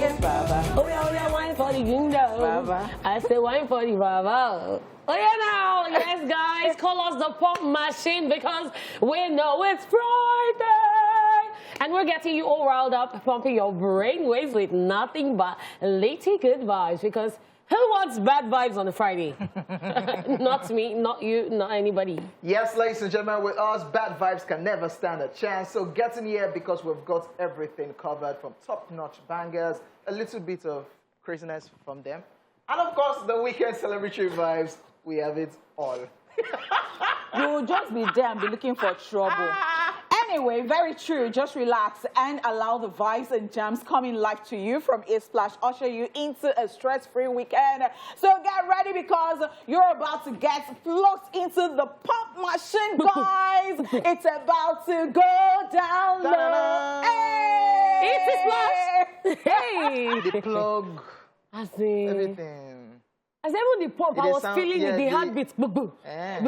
Oh yeah, wine for the window. I say wine for the baba. Oh yeah, now, yes, guys, call us the pump machine because we know it's Friday. And we're getting you all riled up, pumping your brainwaves with nothing but latey good vibes. Because who wants bad vibes on a Friday? Not me, not you, not anybody. Yes, ladies and gentlemen, with us, bad vibes can never stand a chance. So get in here because we've got everything covered, from top-notch bangers, a little bit of craziness from them, and of course, the weekend celebratory vibes. We have it all. You'll just be there and be looking for trouble. Anyway, very true. Just relax and allow the vibes and jams coming live to you from A Splash, usher you into a stress-free weekend. So get ready because you're about to get plugged into the pump machine, guys. It's about to go down low. Hey! It's A Splash. Hey! The plug. I see. Everything. As even the pump, I was feeling the heartbeat. That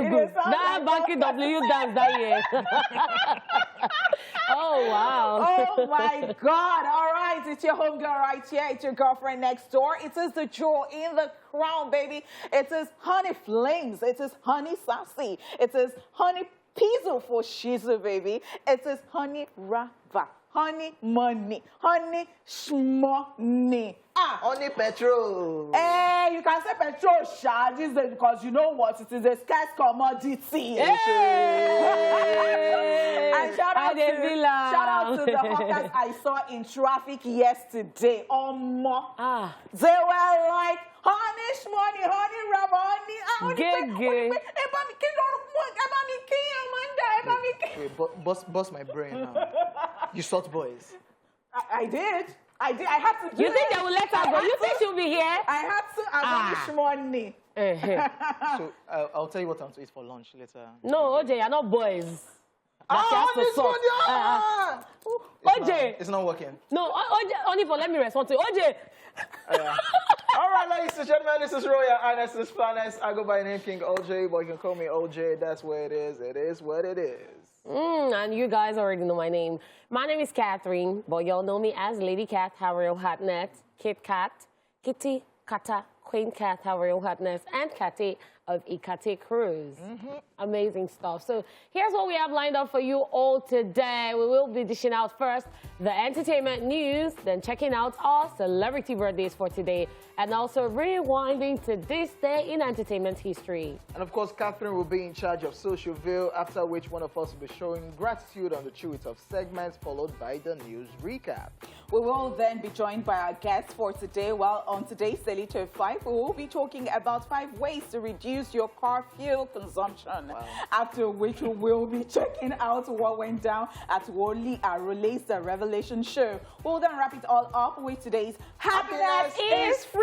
Banky W dance that year. Oh, wow. Oh, my God. All right. It's your homegirl right here. It's your girlfriend next door. It is the jewel in the crown, baby. It is Honey Flames. It is Honey Sassy. It is Honey Pizzo for Shizu, baby. It is Honey Rava. Honey Money. Honey Shmoney. Honey petrol. Hey, you can say petrol charges because you know what? It is a scarce commodity. Hey! And shout out to the hawkers I saw in traffic yesterday. They were like, honey, shmoney, honey, rubber, honey, Wait, bust my brain now. You sort boys. I did. I had to do You think they will let her go? You think she'll be here? I had to. I want money. So I'll tell you what I'm to eat for lunch later. No, OJ, you're not boys. This one, OJ. It's not working. No, OJ, only for let me respond to OJ. All right, ladies and gentlemen, this is Royal Ines, this Finance. I go by the name King OJ, but you can call me OJ. That's where it is. It is what it is. And you guys already know my name. My name is Catherine, but y'all know me as Lady Cat, Harriel Hatnet, Kit Kat, Kitty, Kata, Queen Cat, Harriel Hatnet, and Kate of Ikate Cruise. Amazing stuff. So here's what we have lined up for you all today. We will be dishing out first the entertainment news, then checking out our celebrity birthdays for today, and also rewinding to this day in entertainment history. And of course, Catherine will be in charge of Social Veil, after which one of us will be showing gratitude on the Chew It Off segment, followed by the news recap. We will then be joined by our guests for today. Well, on today's Daily Top 5, we will be talking about 5 ways to reduce your car fuel consumption. Wow. After which we will be checking out what went down at Woli Arole's The Revelation Show. We'll then wrap it all up with today's Happiness is Free!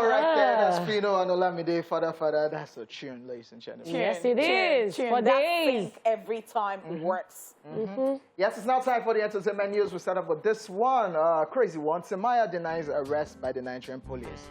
Right there, that's Pino and Olamide, Father. That's a tune, ladies and gentlemen. Yes, it is. For days. Every time works. Yes, it's now time for the entertainment news. We start up with this one, crazy one. Timaya denies arrest by the Nigerian police.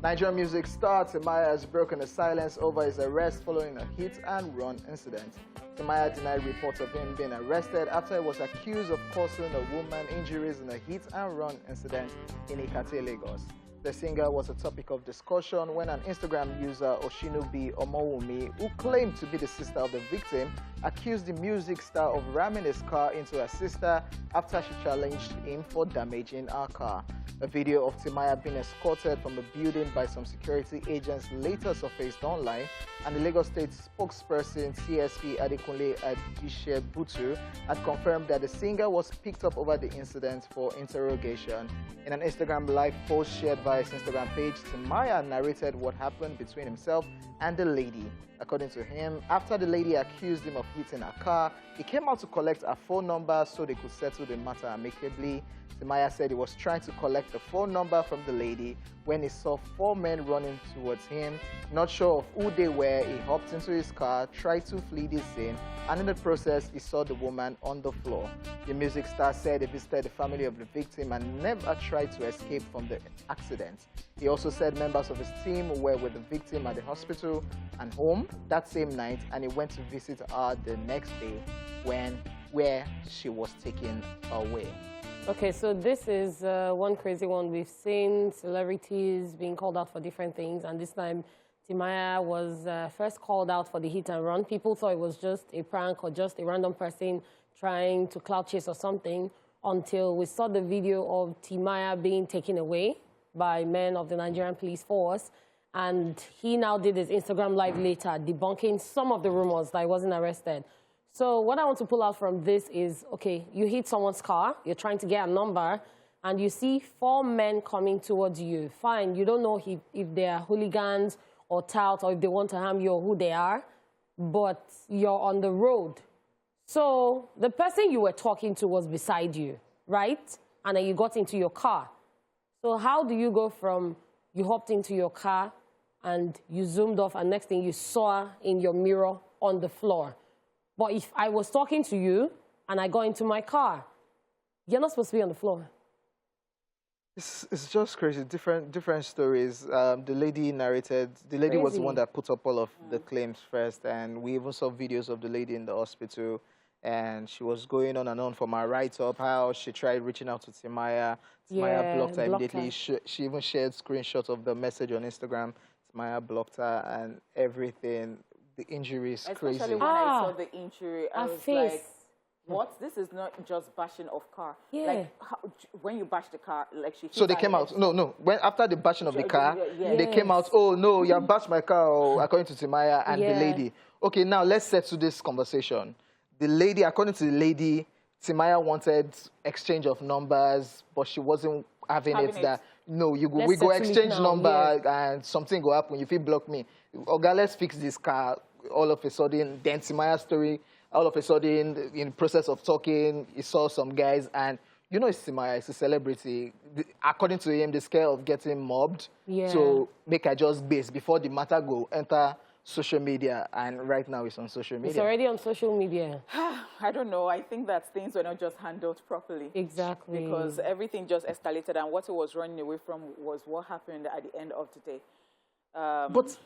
Nigerian music star Timaya has broken the silence over his arrest following a hit-and-run incident. Timaya denied reports of him being arrested after he was accused of causing a woman injuries in a hit-and-run incident in Ikate, Lagos. The singer was a topic of discussion when an Instagram user, Oshinobi Omowumi, who claimed to be the sister of the victim, accused the music star of ramming his car into her sister after she challenged him for damaging her car. A video of Timaya being escorted from the building by some security agents later surfaced online, and the Lagos State spokesperson CSP Adekunle Adishe Butu had confirmed that the singer was picked up over the incident for interrogation. In an Instagram live post shared via his Instagram page, Timaya narrated what happened between himself and the lady. According to him, after the lady accused him of hitting her car, he came out to collect her phone number so they could settle the matter amicably. Timaya said he was trying to collect the phone number from the lady when he saw 4 men running towards him. Not sure of who they were, he hopped into his car, tried to flee the scene, and in the process, he saw the woman on the floor. The music star said he visited the family of the victim and never tried to escape from the accident. He also said members of his team were with the victim at the hospital and home that same night, and he went to visit her the next day where she was taken away. Okay, so this is one crazy one. We've seen celebrities being called out for different things, and this time Timaya was first called out for the hit and run. People thought it was just a prank or just a random person trying to clout chase or something, until we saw the video of Timaya being taken away by men of the Nigerian police force. And he now did his Instagram live later, debunking some of the rumors that he wasn't arrested. So what I want to pull out from this is, okay, you hit someone's car, you're trying to get a number, and you see 4 men coming towards you. Fine, you don't know if they are hooligans or touts or if they want to harm you or who they are, but you're on the road. So the person you were talking to was beside you, right? And then you got into your car. So how do you go from you hopped into your car and you zoomed off and next thing you saw in your mirror on the floor? But if I was talking to you and I got into my car, you're not supposed to be on the floor. It's just crazy. Different stories. The lady narrated. The lady was the one that put up all of the claims first, and we even saw videos of the lady in the hospital, and she was going on and on from her write-up how she tried reaching out to Timaya. Timaya blocked her immediately. She even shared screenshots of the message on Instagram. Timaya blocked her and everything. The injury is crazy. Especially when I saw the injury, I was like, what? This is not just bashing of car. Yeah. Like, when you bash the car, like she... So they came out. No. After the bashing of the car, they came out, oh, no, you have bashed my car, according to Timaya and the lady. Okay, now let's settle this conversation. The lady, according to the lady, Timaya wanted exchange of numbers, but she wasn't having it. That, no, we go exchange number and something go happen. If you block me, okay, let's fix this car. All of a sudden, then Timaya's story, all of a sudden, in the process of talking, he saw some guys, and you know it's Timaya, it's a celebrity. According to him, the scare of getting mobbed, so make her just base before the matter go enter social media, and right now it's on social media. It's already on social media. I don't know. I think that things were not just handled properly. Exactly. Because everything just escalated, and what it was running away from was what happened at the end of the day. But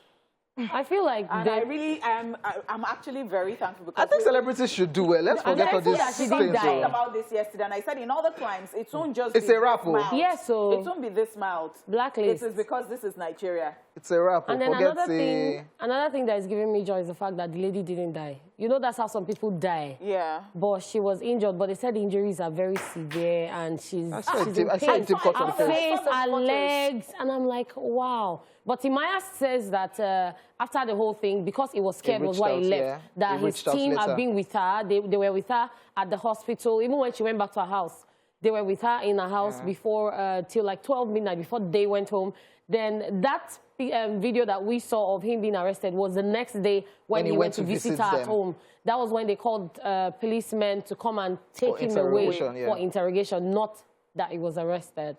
I feel like... And I really am... I'm actually very thankful because... I think celebrities should do well. Let's forget all these things. I talked about this yesterday, and I said in other crimes, it won't just it's be a rap. Yes, so... It won't be this mild. Blacklist. It is because this is Nigeria. It's a rap. And then another thing that is giving me joy is the fact that the lady didn't die. You know, that's how some people die. Yeah. But she was injured, but they said the injuries are very severe, and she's in pain. I saw a deep cut on Her the face, her legs, and I'm like, wow. But Timaya says that after the whole thing, because he was scared was why he left, that his team had been with her. They were with her at the hospital. Even when she went back to her house, they were with her in her house before, till like 12 midnight, before they went home. Then that video that we saw of him being arrested was the next day when he went to visit her at home. That was when they called policemen to come and take him away for interrogation, not that he was arrested.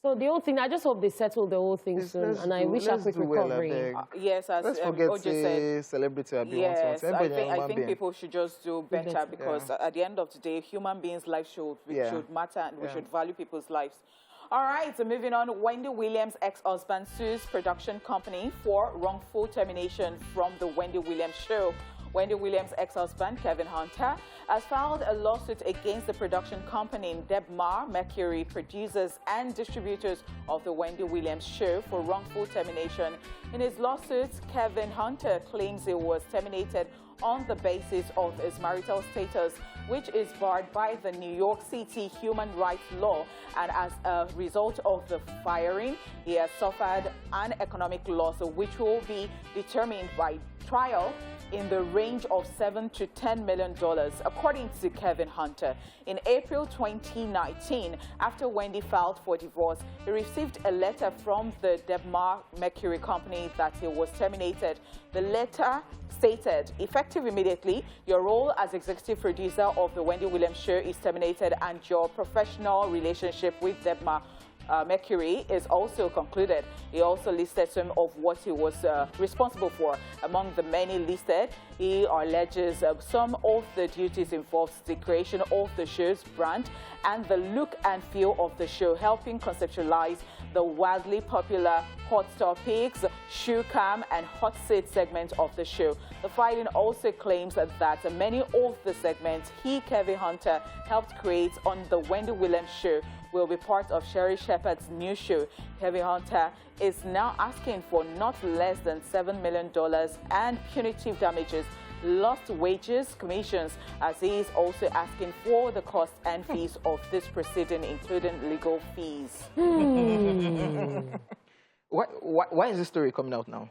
So the whole thing, I just hope they settle the whole thing soon, and I wish a quick recovery. Yes, as let's forget Ojo said, celebrity abuse. Yes, I think people should just do better because at the end of the day, human beings' lives should matter, and we should value people's lives. All right, so moving on, Wendy Williams' ex-husband sues production company for wrongful termination from the Wendy Williams show. Wendy Williams' ex-husband, Kevin Hunter, has filed a lawsuit against the production company Debmar Mercury, producers and distributors of the Wendy Williams show, for wrongful termination. In his lawsuit, Kevin Hunter claims he was terminated on the basis of his marital status, which is barred by the New York City human rights law. And as a result of the firing, he has suffered an economic loss, which will be determined by trial in the range of $7 to $10 million, according to Kevin Hunter. In April 2019, after Wendy filed for divorce, he received a letter from the Debmar Mercury company that he was terminated. The letter stated, effective immediately, your role as executive producer of the Wendy Williams show is terminated and your professional relationship with Debmar Mercury is also concluded. He also listed some of what he was responsible for. Among the many listed, he alleges some of the duties involves the creation of the show's brand and the look and feel of the show, helping conceptualize the wildly popular Hot Topics, Shoe Cam, and Hot Seat segment of the show. The filing also claims that many of the segments he, Kevin Hunter, helped create on the Wendy Williams show will be part of Sherry Shepherd's new show. Kevin Hunter is now asking for not less than $7 million and punitive damages, lost wages, commissions, as he is also asking for the costs and fees of this proceeding, including legal fees. Why is this story coming out now?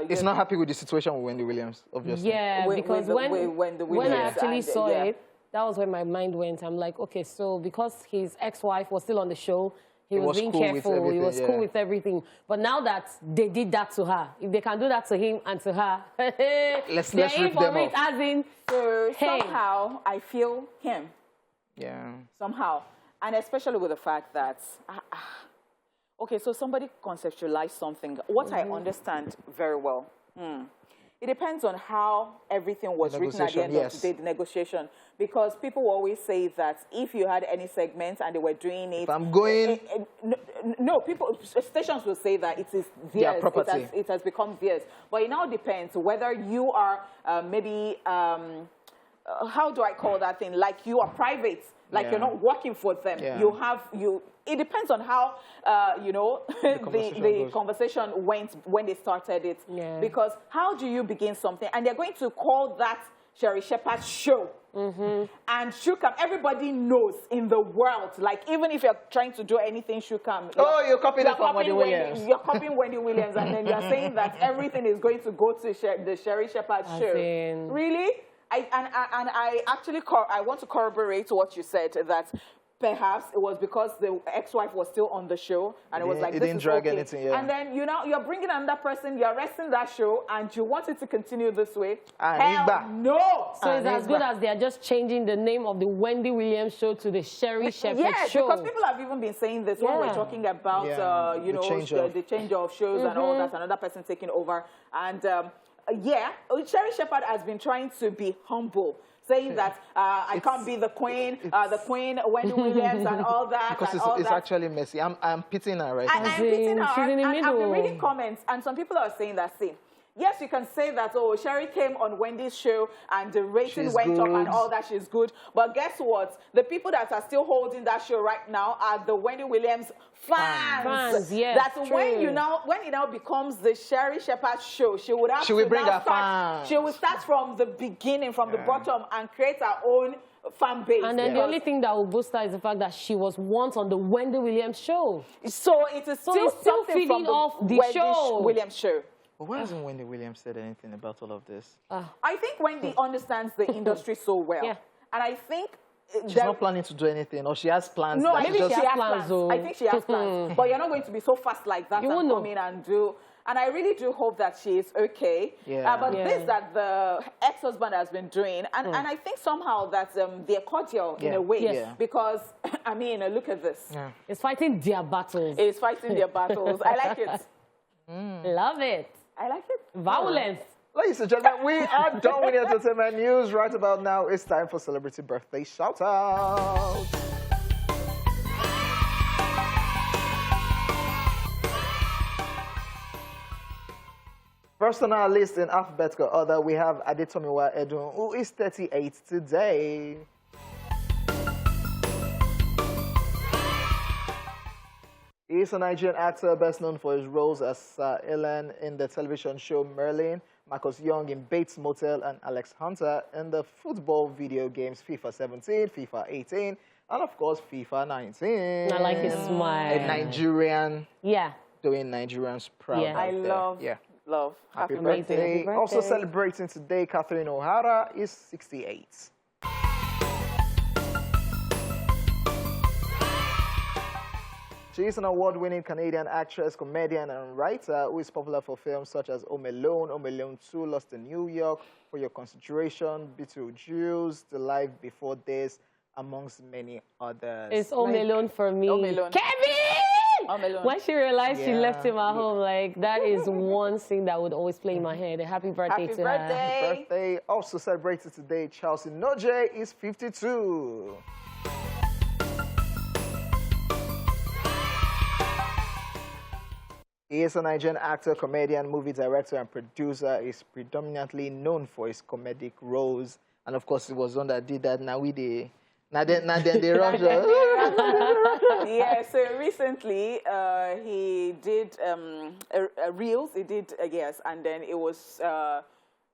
It's not happy with the situation with Wendy Williams, obviously. Yeah, because when I actually saw it, that was when my mind went. I'm like, okay, so because his ex-wife was still on the show, he was being careful, he was cool with everything. But now that they did that to her, if they can do that to him and to her, let's rip them off. As in, so somehow I feel him. Yeah. Somehow. And especially with the fact that, okay, so somebody conceptualized something. What I understand very well, it depends on how everything was written at the end of the day, the negotiation. Because people will always say that if you had any segment and they were doing it... If I'm going... No, stations will say that it is theirs. Property. It has become theirs. But it now depends whether you are maybe... how do I call that thing? Like you are private. Like you're not working for them. Yeah. It depends on how, you know, the conversation went when they started it. Yeah. Because how do you begin something? And they're going to call that Sherry Shepherd's show. And Shoe Cam, everybody knows in the world, like even if you're trying to do anything Shoe Cam. You're copying it from Wendy Williams. You're copying Wendy Williams and then you're saying that everything is going to go to the Sherry Shepherd show. Really? I actually want to corroborate what you said, that perhaps it was because the ex-wife was still on the show and it was like, this is okay. Anything, and then you're bringing another person, you're arresting that show and you want it to continue this way. Hell no! So it's as good as they're just changing the name of the Wendy Williams show to the Sherry Shepherd show. Yes, because people have even been saying this when we're talking about, you know, the change of shows and all that, another person taking over. And Sherry Shepherd has been trying to be humble, saying that I can't be the queen, Wendy Williams, and all that. Because it's actually messy. I'm pitying her right now. I'm pitying her. She's in the middle. I've been reading comments, and some people are saying that, see, yes, you can say that, oh, Sherry came on Wendy's show and the rating went up and all that, she's good. But guess what? The people that are still holding that show right now are the Wendy Williams fans. Yes, that's when it now becomes the Sherry Shepherd show, she would have to bring her fans. She will start from the beginning, from the bottom, and create her own fan base. And then the only thing that will boost her is the fact that she was once on the Wendy Williams show. So it is still feeding off the Wendy Williams show. But why hasn't Wendy Williams said anything about all of this? I think Wendy understands the industry so well. Yeah. And I think... She's not planning to do anything, or she has plans. No, maybe she has plans. I think she has plans. But you're not going to be so fast like that and come in and do... And I really do hope that she is okay. Yeah. But this that the ex-husband has been doing, and I think somehow that they're cordial in a way. Yes. Because, I mean, look at this. Yeah. It's fighting their battles. It's fighting their battles. I like it. Love it. I like it. Violence. Ladies and gentlemen, we are done with entertainment news. Right about now, it's time for celebrity birthday shout-out. First on our list in alphabetical order, we have Adetomiwa Edun, who is 38 today. He is a Nigerian actor best known for his roles as Sir Ellen in the television show Merlin, Marcus Young in Bates Motel, and Alex Hunter in the football video games FIFA 17, FIFA 18, and of course FIFA 19. I like his smile. A Nigerian. Yeah. Doing Nigerians proud. Yeah. I love. Yeah. Love. Happy birthday. Happy birthday. Also celebrating today, Catherine O'Hara is 68. She is an award-winning Canadian actress, comedian, and writer who is popular for films such as Home Alone, Home Alone 2, Lost in New York, For Your Consideration, Beetlejuice, The Life Before This, amongst many others. It's Home Alone for me. Home Alone. Kevin! Home Alone. When she realized she Yeah. left him at home, like, that is one scene that would always play in my head. A happy birthday Happy to her. birthday. Birthday. Also celebrated today, Chelsea Noje is 52. He is a Nigerian actor, comedian, movie director, and producer. He's predominantly known for his comedic roles. And of course, it was one that did that. Now then they rush. Yeah, so recently he did a reels. He did, yes, and then it was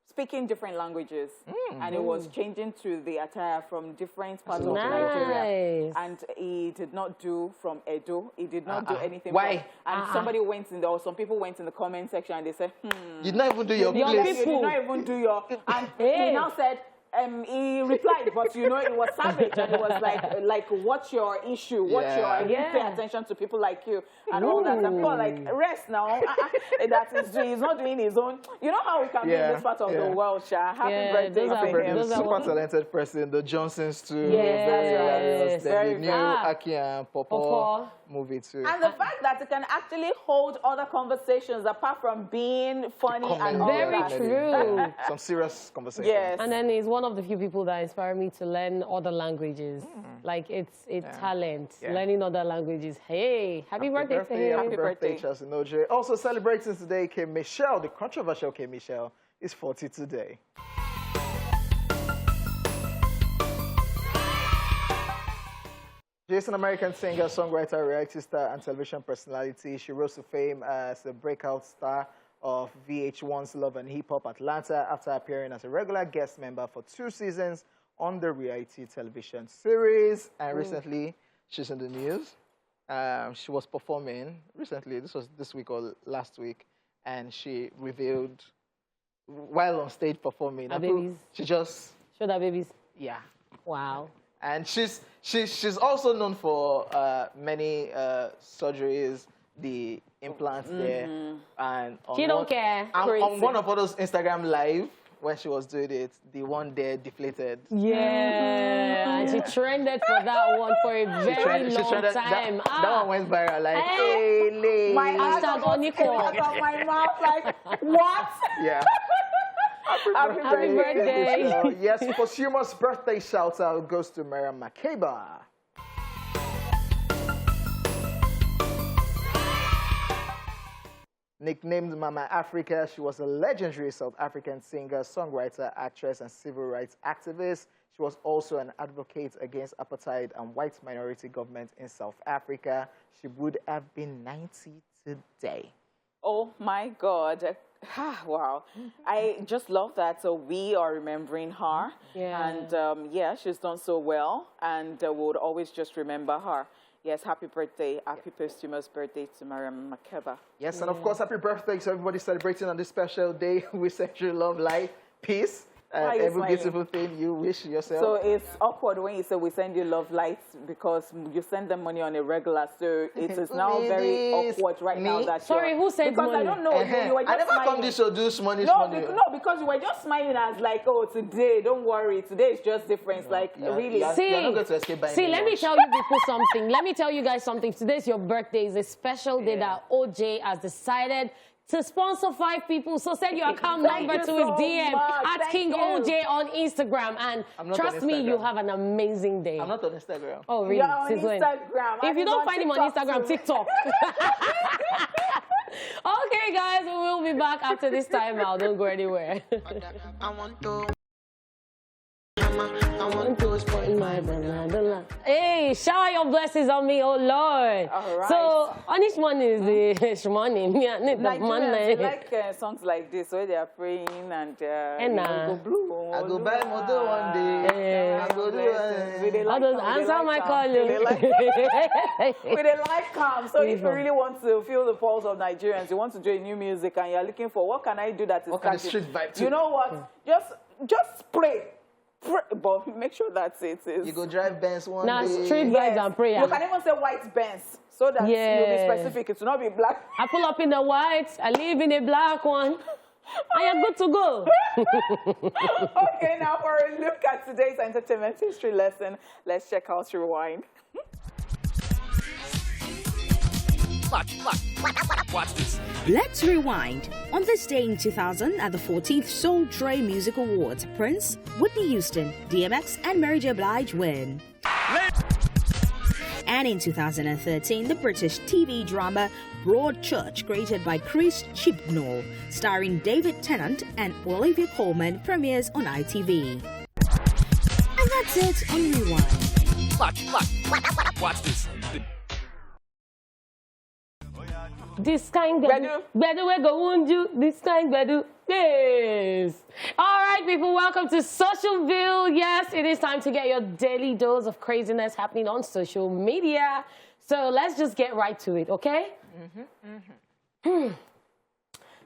speaking different languages. And it was changing to the attire from different parts of Nigeria. And he did not do from Edo. He did not do anything. Why? And somebody went in there, or some people went in the comment section and they said, You did not even do your place. You did not even do your... And he now said... he replied, but you know, it was savage, and it was like, what's your issue? What's your? You pay attention to people like you and all that. And people are like, rest now. He's not doing his own. You know how we can be in this part of the world, Sha. Happy birthday to him. Super talented person. The Johnsons too. Yes, that's right. The new Aki and Popo movie too. And the fact that it can actually hold other conversations apart from being funny and all that. Very true. Some serious conversations. Yes. And then he's one of the few people that inspire me to learn other languages. Like, it's a talent, learning other languages. Hey, happy birthday to him. Happy birthday, Chelsea Noje. Also celebrating today, K. Michelle, the controversial K. Michelle, is 40 today. She is an American singer, songwriter, reality star, and television personality. She rose to fame as a breakout star of VH1's Love and Hip Hop Atlanta after appearing as a regular guest member for 2 seasons on the reality television series. And recently, she's in the news. She was performing recently, this was this week or last week, and she revealed, while on stage performing, she just... Showed her babies. Yeah. Wow. And she's also known for many surgeries, the implants there, and She don't care. On one of those Instagram live when she was doing it, the one there deflated. Yeah, and she trended for that one for a very long time. That one went viral. Like, hey, my hashtag Oniko. out of my mouth, like, what? Yeah. Happy birthday. Yes, posthumous birthday shout out goes to Miriam Makeba. Nicknamed Mama Africa, she was a legendary South African singer, songwriter, actress, and civil rights activist. She was also an advocate against apartheid and white minority government in South Africa. She would have been 90 today. Oh my God. Wow. I just love that. So we are remembering her. Yeah. And yeah, she's done so well. And we would always just remember her. Yes, happy birthday. Happy posthumous birthday to Miriam Makeba. Yes, and of course, happy birthday to everybody celebrating on this special day. We send you love, life, peace, and every beautiful thing you wish yourself. So it's awkward when you say we send you love lights because you send them money on a regular. So it is now very awkward right now. That sorry, who said because money? I don't know. You were just I never smiling. come this show do money. No, because you were just smiling as like, oh, today, don't worry, today is just different. It's like, really. You're not going to escape by let me tell you people something. Let me tell you guys something. Today's your birthday. It's a special day that OJ has decided to sponsor 5 people. So send your account number to his DM at King OJ on Instagram. And trust me, you have an amazing day. I'm not on Instagram. Oh, really? You're on Instagram. If you don't find him on Instagram, TikTok. Okay, guys, we will be back after this time out. Don't go anywhere. I want to spoil my banana. Hey, shower your blessings on me, oh Lord. All right. So, on this one is the Shmani. Nigerians like songs like this where they are praying and go blue. I go buy motor one day. I go do answer my call. With a life calm. So if you really want to feel the pulse of Nigerians, you want to do new music and you're looking for what can I do that is what kind of street vibe too? You know what? Just pray. But make sure that's it. You go drive Benz one day. Street vibes and prayer. You can even say white Benz so that you'll be specific. It will not be black. I pull up in the white. I live in a black one. I am good to go. Okay, now for a look at today's entertainment history lesson, let's check out Rewind. Watch this. Let's rewind. On this day in 2000, at the 14th Soul Dre Music Awards, Prince, Whitney Houston, DMX, and Mary J. Blige win. And in 2013, the British TV drama Broadchurch, created by Chris Chibnall, starring David Tennant and Olivia Colman, premieres on ITV. And that's it on Rewind. Watch this. This kind bedu we go wound you. This kind bedu. Yes. All right, people, welcome to Socialville. Yes, it is time to get your daily dose of craziness happening on social media. So let's just get right to it, okay?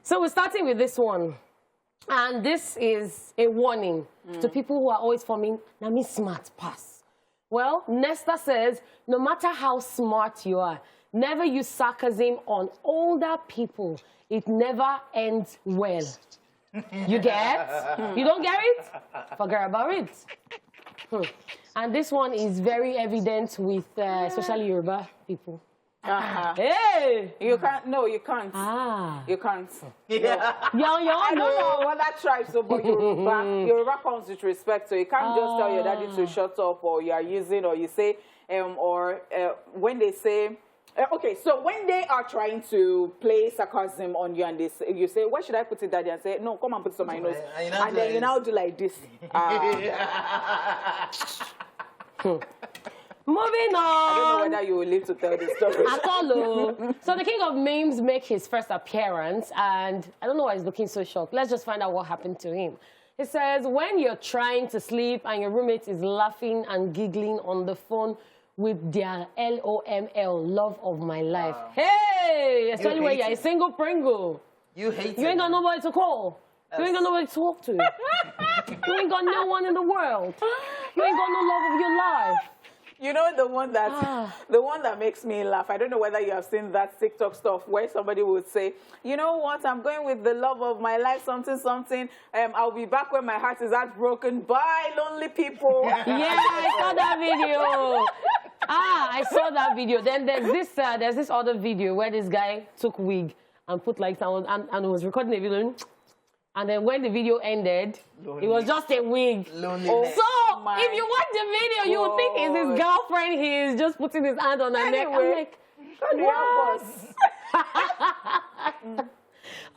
So we're starting with this one. And this is a warning to people who are always forming, "Na me smart pass." Well, Nesta says, no matter how smart you are, never use sarcasm on older people. It never ends well. You get? You don't get it? Forget about it. And this one is very evident with especially Yoruba people. Hey! You can't. No, you can't. You can't. Yeah. I don't know what that tribe so, but Yoruba comes with respect. So you can't just tell your daddy to shut up, or you are using, or you say, when they say. Okay, so when they are trying to play sarcasm on you and this, you say, "Where should I put it, daddy?" And say, "No, come and put it on my nose." And then you now do like this. Moving on. I don't know whether you will live to tell this story. Apollo. So the king of memes make his first appearance, and I don't know why he's looking so shocked. Let's just find out what happened to him. He says, when you're trying to sleep and your roommate is laughing and giggling on the phone with their LOML, love of my life. Wow. Hey! Especially when you're a single Pringle. You hate You ain't got nobody to call. You ain't got nobody to talk to. You ain't got no one in the world. You ain't got no love of your life. You know the one that makes me laugh. I don't know whether you have seen that TikTok stuff where somebody would say, "You know what? I'm going with the love of my life, something, something. I'll be back when my heart is heartbroken. Bye, lonely people." Yeah, I saw that video. I saw that video. Then there's this other video where this guy took wig and put like someone and was recording the video. And then when the video ended, it was just a wig. Loneliness. So if you watch the video, you would think it's his girlfriend. He's just putting his hand on her neck. I'm like, what?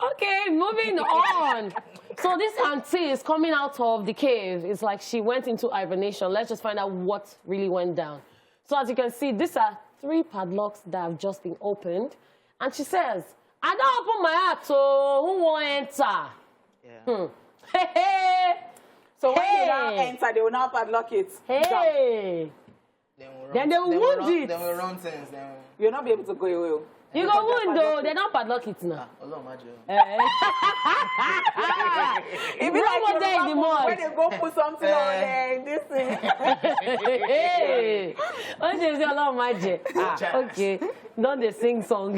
Okay, moving on. So this auntie is coming out of the cave. It's like she went into hibernation. Let's just find out what really went down. So as you can see, these are 3 padlocks that have just been opened. And she says, "I don't open my heart, so who won't enter?" Yeah. So when you now enter, they will now padlock it. Hey. Then they will wound it. They will run things. You'll not be able to go away. You go wound though. They don't padlock it now. It be like when they go put something on there in this thing. Hey. Okay. Don't they sing song?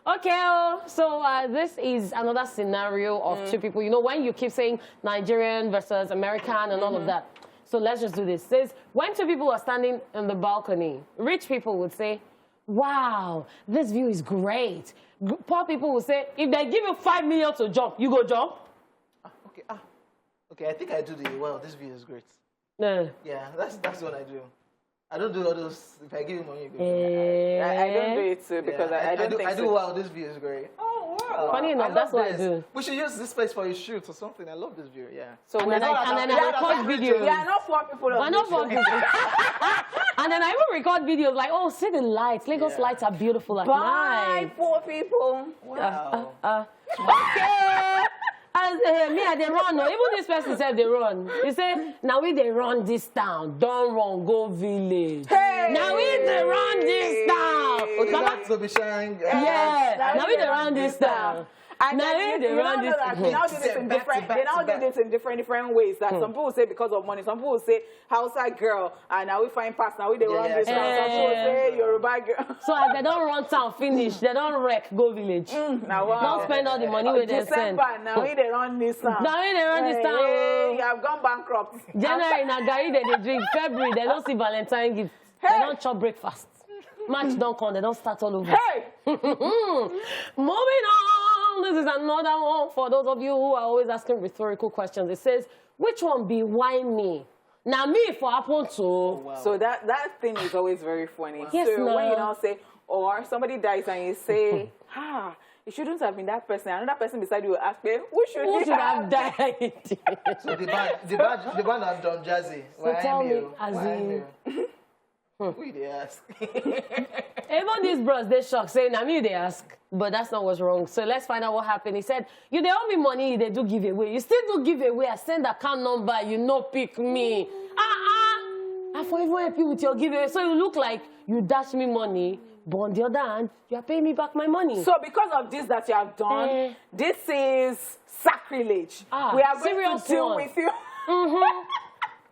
Okay, so this is another scenario of 2 people. You know, when you keep saying Nigerian versus American and all of that. So let's just do this. It says, when 2 people are standing on the balcony, rich people would say, "Wow, this view is great." Poor people will say, if they give you 5 million to jump, you go jump? Okay, I think I do well, this view is great. No. Yeah, that's what I do. I don't do all those, if I give you money, you go. I don't do it too, because I don't think so. I do well, this view is great. Oh, wow. Funny enough, that's what I do. We should use this place for a shoot or something. I love this view, yeah. So and then I record videos. Yeah, not 4 people on not 4 people. And then I even record videos like, "Oh, see the lights. Lagos lights are beautiful at night." 4 people. Wow. Okay. As me, I dey run. Even this person said they run. He said, "Now we they run this town. Don't run, go village." Hey. Now we they run this town. Okay, that's to be sharing. Yeah. Now we they run this town. And Now then they you run know this. that they now do this in different. They now do this in different ways. That some people say because of money. Some people say Hausa girl, and now we find past. Now we they run this. Some people say Yoruba girl. So as they don't run town finish, they don't wreck go village. Now wow. Don't spend all the money with them send. Now we they run this town. Now they run this town. You have gone bankrupt. January na garri they drink. February they don't see Valentine gifts. They don't chop breakfast. March don't come. They don't start all over. Hey. Moving on. This is another one for those of you who are always asking rhetorical questions. It says, which one be why me? Now me for happen to. Oh, wow. So that thing is always very funny. Wow. Yes, so no. when you now say, or somebody dies and you say, it shouldn't have been that person. Another person beside you will ask me, who should have died? So the band have done Jazzy. So tell me, as who they ask? Even these bros, they shocked, saying, I mean, they ask, but that's not what's wrong. So let's find out what happened. He said, you they owe me money, they do give away. You still do give away. I send account number, you no pick me. I for even help you with your giveaway. So you look like you dash me money, but on the other hand, you are paying me back my money. So because of this that you have done, this is sacrilege. We are going to deal with you.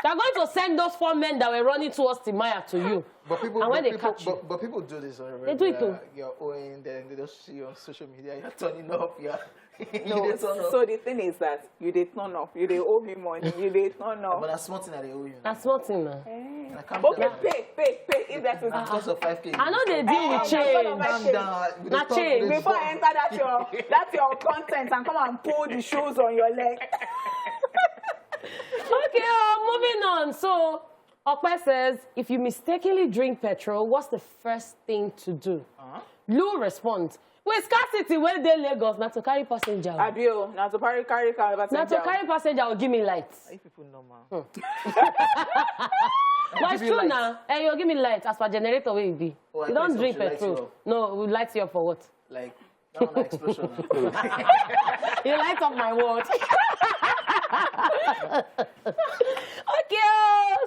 They're going to send those 4 men that were running towards Timaya to you. But people, and when but they people, catch you, but people do this already. They do it too. You're owing, then they just see you on social media. You're turning up. You're no, so the thing is that you did turn up. You did owe me money. You did turn up. But that's small thing that they owe you. That's small thing, man. Okay, pay. If that is because of 5K. I know they deal with change. Not change. Before I enter that's your content and come and pull the shoes on your leg. Okay, moving on. So, Okpe says, if you mistakenly drink petrol, what's the first thing to do? Lou responds, with scarcity, where they Lagos, not to carry passenger. Abio, not to carry passenger. Not to carry passenger will give me lights. If people know, man. But it's true now. Hey, you'll give me lights as per generator where you be. Oh, you don't drink petrol. No, we light you up for what? Like, that one explosion. You light up my world. Okay,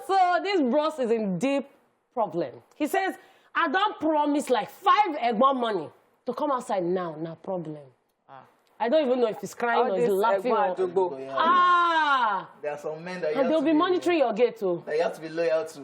so this bros is in deep problem. He says, I don't promise like 5 egbo money to come outside now, no problem. I don't even know if he's crying or he's laughing. There are some men that you and they'll be monitoring your gate too. That you have to be loyal to.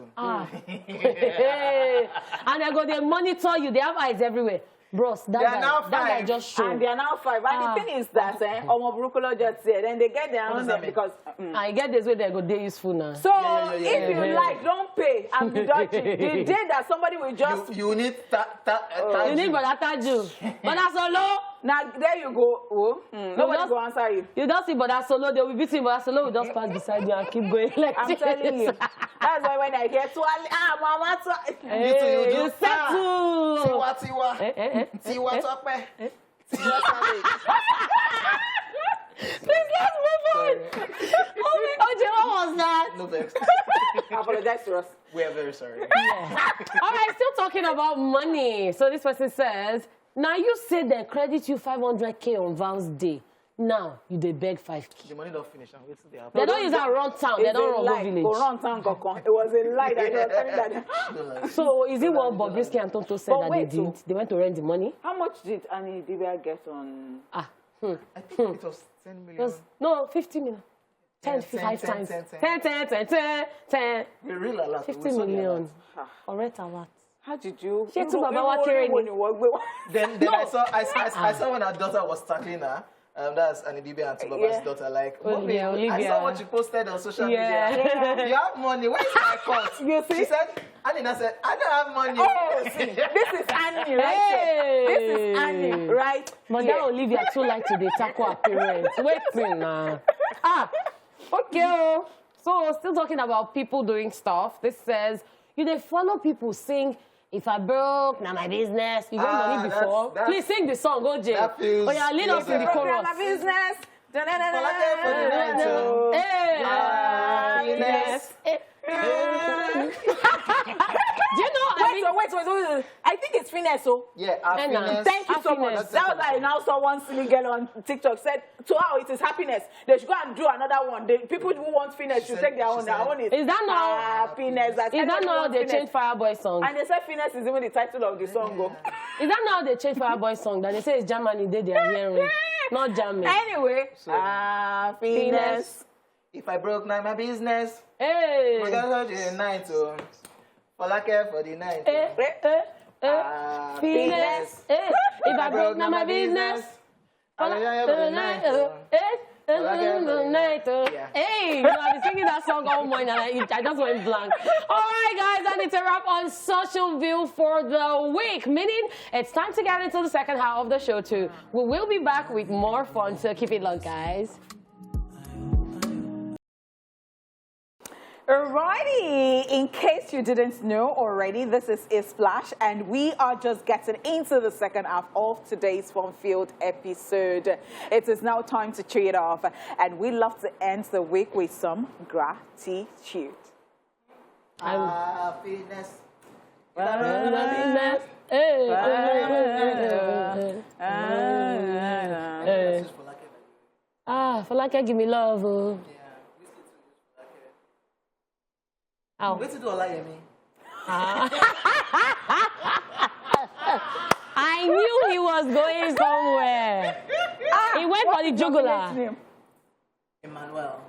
And they monitor you. They have eyes everywhere. Bros, that guy just showed. And they are now 5. And the thing is that, just say, then they get their own because... I get this way they go, they useful now. So, if you like, don't pay and be dodging. The day that somebody will just... You need you need Brother Taju. But that's Solo. Now, there you go. Nobody go answer you. You don't see Brother Solo, they will beat him, but Solo will just pass beside you and keep going like I'm telling you. That's why when I hear Mama, you settle. Tiwa Tokpe. Please, let's move on. OJ, what was that? No vex. Apologize to us. We are very sorry. Yeah. All right, still talking about money. So this person says, now you say they credit you 500K on Val's Day. Now, you they beg 5K. The money don't finish. They don't use that run town. They don't run village. Run town, it was a lie that you were telling that. So, is it what Bobrisky and Tonto said that they did? They went to rent the money? How much did Annie Dibia get on... I think it was 10 million. No, 50 million. 10, 5 times. 10. We really a lot. 50 million. Alright, a lot. How did you? She took Baba Then I saw when her daughter was tackling her. That's Anibibia and Tubaba's daughter. Like, Mommy, I saw what you posted on social media. You have money. Where's my cut? You see? She said, Anina said, I don't have money. Oh, see, this is Annie, right? Hey. This is Annie, right? But that Olivia too like to tackle her parents. Wait now. Okay. So, still talking about people doing stuff. This says, you they follow people sing, if I broke, now my business. You got money before. Please sing the song, go Jay. Oh yeah, lead us in the chorus. My business. Do you know? Wait. I think it's finesse. So yeah, happiness. Thank you so much. That was why now saw one silly girl on TikTok said to her it is happiness. They should go and do another one. The people who want finesse should take their own. Their own is that not happiness? Is that not they change Fireboy song? And they said finesse is even the title of the song. Is that not they change Fireboy song? That they say it's Germany they are hearing. Not jamming. Anyway, happiness. If I broke now my business, Hey. we're gonna do the night, so all I care for the night. Happiness. Hey. If I broke now my business. all I care for the night, so Hey, you know, I've been singing that song all morning and I just went blank. All right, guys, and it's a wrap on Social View for the week, meaning it's time to get into the second half of the show, too. We will be back with more fun, so keep it locked, guys. Alrighty, in case you didn't know already, this is Splash, and we are just getting into the second half of today's Fun-Filled episode. It is now time to trade off, and we love to end the week with some gratitude. happiness. For like give me love. Oh. Wait to do all I me. I knew he was going somewhere. He went for the jugular. Emmanuel.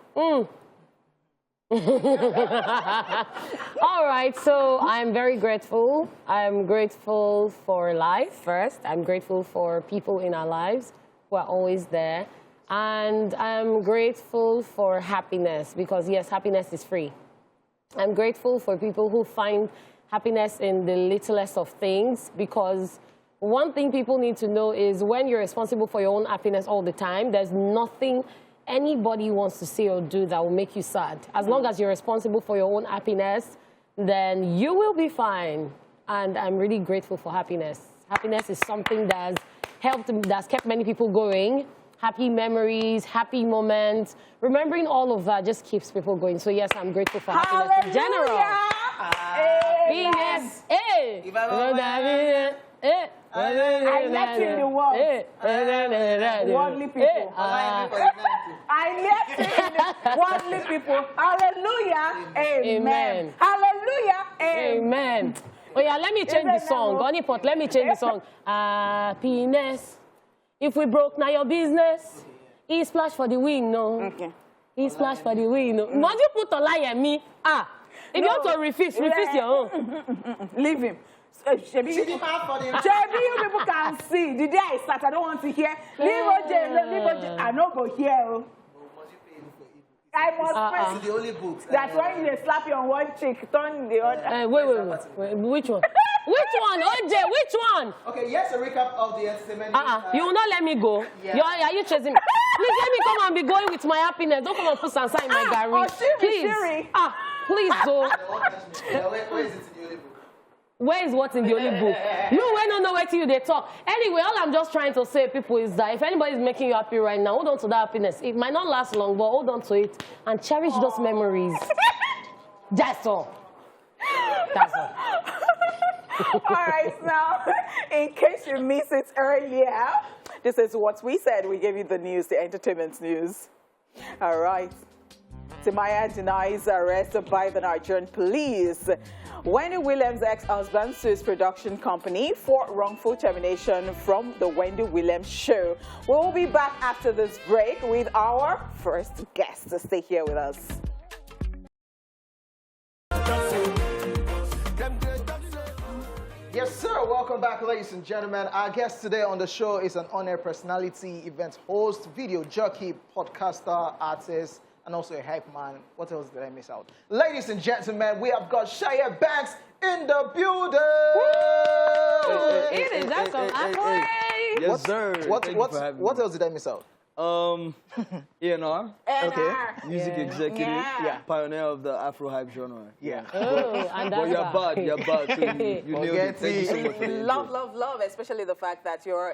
All right, so I'm very grateful. I'm grateful for life first. I'm grateful for people in our lives who are always there. And I'm grateful for happiness because, yes, happiness is free. I'm grateful for people who find happiness in the littlest of things because one thing people need to know is when you're responsible for your own happiness all the time, there's nothing anybody wants to say or do that will make you sad. As long as you're responsible for your own happiness, then you will be fine. And I'm really grateful for happiness. Happiness is something that's that's kept many people going. Happy memories, happy moments. Remembering all of that just keeps people going. So yes, I'm grateful for happiness in general. Happiness. Hey. I left you in the world. Worldly people. I left you in the worldly people. Hallelujah. Amen. Hallelujah. Amen. Oh yeah, let me change the song. Gunny Pot, let me change the song. Happiness. If we broke, now your business. He splash for the win, no. Okay. He splash for the win, no. Must you put a lie at me? If you want to refuse your own. Leave him. Shebi, you people can see. The day I start, I don't want to hear. Leave OJ. I don't go here. I must the only books. That's why you slap you on one cheek, turn the other. Wait. Which one? Which one? OJ, which one? Okay, yes, a recap of the entertainment. You will not let me go. Yeah. Are you chasing me? Please let me come and be going with my happiness. Don't come and put Sansa in my garage. Please. Please, go. Where is it in the only book? Where is what's in the only book? You don't know where till you they talk. Anyway, all I'm just trying to say, people, is that if anybody is making you happy right now, hold on to that happiness. It might not last long, but hold on to it and cherish those memories. That's all. That's all. All right, now, in case you missed it earlier, this is what we said. We gave you the news, the entertainment news. All right. Timaya denies arrest by the Nigerian police. Wendy Williams' ex-husband sues production company for wrongful termination from the Wendy Williams show. We will be back after this break with our first guest. So stay here with us. Yes, sir. Welcome back, ladies and gentlemen. Our guest today on the show is an on-air personality, event host, video jockey, podcaster, artist, and also a hype man. What else did I miss out? Ladies and gentlemen, we have got Shia Banks in the building. It is that some Yes, sir. What else did I miss out? A&R. Okay. Music executive. Pioneer of the Afro hype genre. Yeah. Oh, and But you're bad. So you nailed it. Thank you so much for the intro. Love, especially the fact that you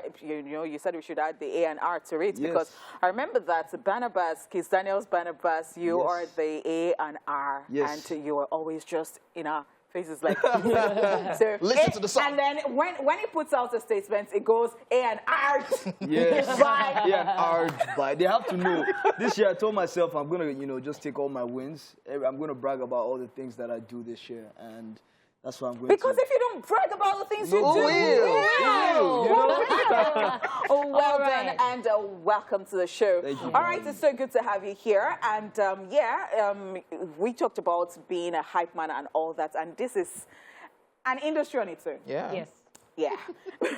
said we should add the A&R to it, because I remember that Barnabas, Kiss Daniel's Barnabas, you are the A&R, and you are always just in our faces like so listen to the song. And then when he puts out a statement, it goes A&R. Yes. By. A&R. By. They have to know. This year I told myself I'm gonna, just take all my wins. I'm gonna brag about all the things that I do this year, and That's what I'm going Because to. if you don't brag about the things you do, will. Oh, well right. done, and welcome to the show. Thank you. All right, it's so good to have you here. And we talked about being a hype man and all that, and this is an industry on its own. Yeah. Yes. Yeah,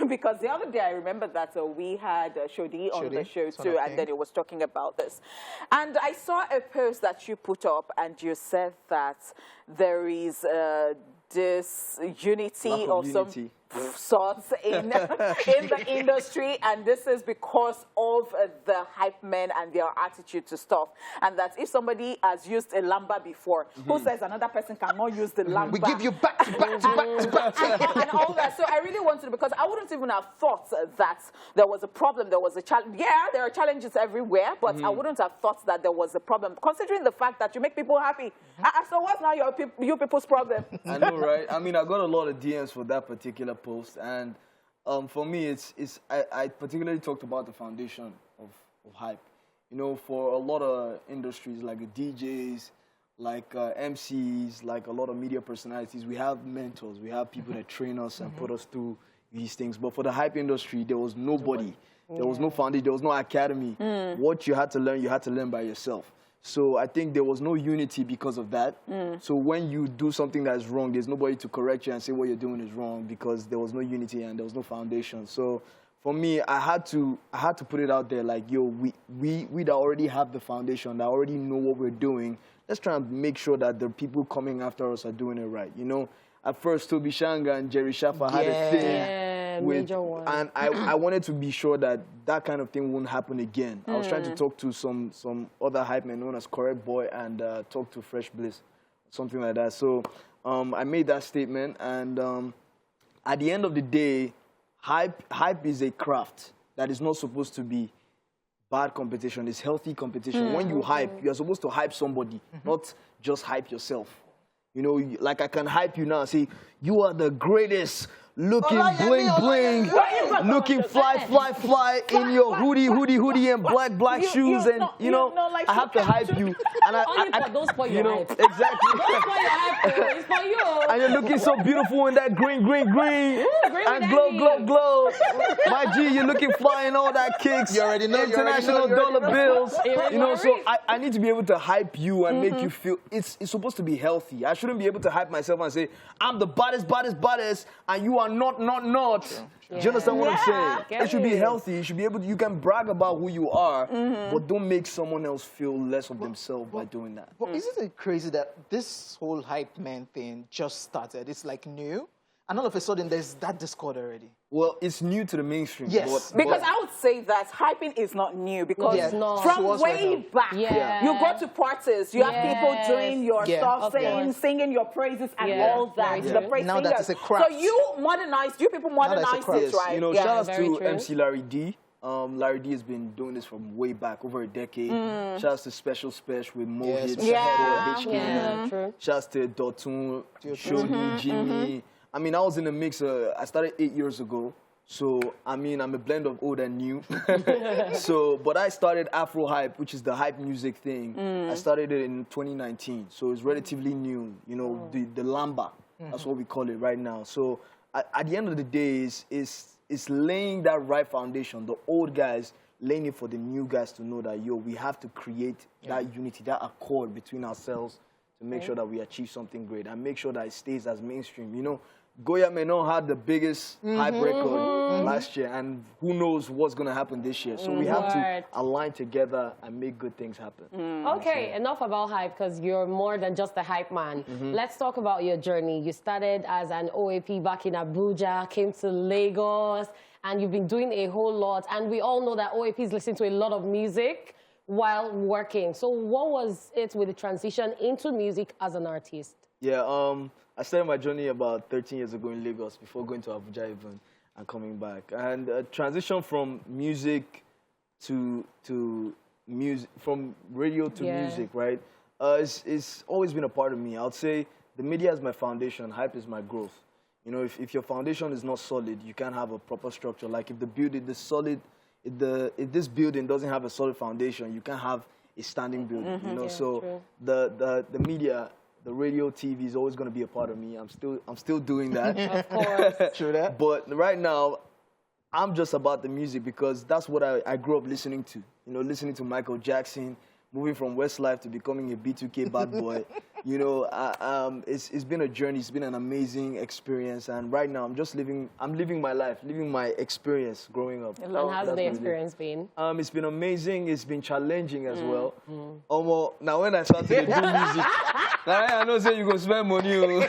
because the other day I remember that we had Shodi on the show too, and then it was talking about this. And I saw a post that you put up, and you said that there is this unity Lack of of some unity. sorts in the industry, and this is because of the hype men and their attitude to stuff. And that if somebody has used a lamba before, who says another person cannot use the lamba? We give you back to back to back to back. and all that. So I really wanted to, because I wouldn't even have thought that there was a problem, there was a challenge. Yeah, there are challenges everywhere, but I wouldn't have thought that there was a problem, considering the fact that you make people happy. So what's now you people's problem? I know, right? I mean, I got a lot of DMs for that particular post, and for me, I particularly talked about the foundation of hype. You know, for a lot of industries like the DJs, like MCs, like a lot of media personalities, we have mentors, we have people that train us and put us through these things. But for the hype industry, there was nobody. There was no foundation, there was no academy. What you had to learn by yourself. So I think there was no unity because of that. So when you do something that's wrong, there's nobody to correct you and say what you're doing is wrong, because there was no unity and there was no foundation. So for me, I had to put it out there like, yo, we that already have the foundation, that already know what we're doing, let's try and make sure that the people coming after us are doing it right. You know, at first, Toby Shanga and Jerry Shaffer had a thing. Yeah, major one. And I wanted to be sure that that kind of thing wouldn't happen again. I was trying to talk to some other hype men known as Correct Boy and talk to Fresh Bliss, something like that. So I made that statement, and at the end of the day, hype is a craft that is not supposed to be bad competition. It's healthy competition. When you hype, you're supposed to hype somebody, not just hype yourself. You know, like I can hype you now and say, you are the greatest, looking bling bling, looking fly in your hoodie and black shoes, and you know, like I have to hype you. And Only for those for you your know, hype. exactly. Those for your hype, it's for you. And you're looking so beautiful in that green, green and with glow. My G, you're looking fly in all that kicks. You already know. International dollar bills. You know, so worries. I need to be able to hype you and make you feel, it's supposed to be healthy. I shouldn't be able to hype myself and say, I'm the baddest, and you are not. Do you understand what I'm saying? It should be healthy. You should be able to, you can brag about who you are, but don't make someone else feel less of themselves by doing that. But isn't it crazy that this whole hype man thing just started? It's like new, and all of a sudden there's that discord already. Well, it's new to the mainstream. Yes. Because I would say that hyping is not new, because Yeah, it's not. from To us way right back, Yeah. you go to parties, you have people doing your Yeah. stuff, Of course. singing your praises and Yeah, all that. very The true. praise Now that singers. it's a craft. So you people modernized craft. it, right? You know, Yeah. shout out very to true. MC Larry D. Larry D has been doing this from way back, over a decade. Shout out to Special Spesh with Mo Yes, Hits, Yeah. HK. Yeah, true. Shout out to Dotun, Shoni, Jimmy. I mean, I was in the mix. I started 8 years ago. So, I mean, I'm a blend of old and new. But I started Afro Hype, which is the hype music thing. I started it in 2019. So it's relatively new, you know, the Lamba. That's what we call it right now. So at the end of the day, it's laying that right foundation. The old guys laying it for the new guys to know that, yo, we have to create that unity, that accord between ourselves to make sure that we achieve something great and make sure that it stays as mainstream. You know, Goya Menon had the biggest hype record last year, and who knows what's going to happen this year. So we have to align together and make good things happen. Okay, enough about hype, because you're more than just a hype man. Let's talk about your journey. You started as an OAP back in Abuja, came to Lagos, and you've been doing a whole lot. And we all know that OAPs listen to a lot of music while working. So what was it with the transition into music as an artist? Yeah, I started my journey about 13 years ago in Lagos before going to Abuja even and coming back. And transition from music to music, from radio to music, right? It's always been a part of me. I would say the media is my foundation, hype is my growth. You know, if your foundation is not solid, you can't have a proper structure. Like if the building is solid, if this building doesn't have a solid foundation, you can't have a standing building. You know, so the media the radio, TV is always going to be a part of me. I'm still doing that. Of course. True that. But right now, I'm just about the music because that's what I grew up listening to. You know, listening to Michael Jackson, moving from Westlife to becoming a B2K bad boy. You know, it's been a journey. It's been an amazing experience. And right now, I'm living my life, living my experience growing up. And how's the experience been? It's been amazing. It's been challenging as well. Now, when I started to do music, now I know say you go spend money.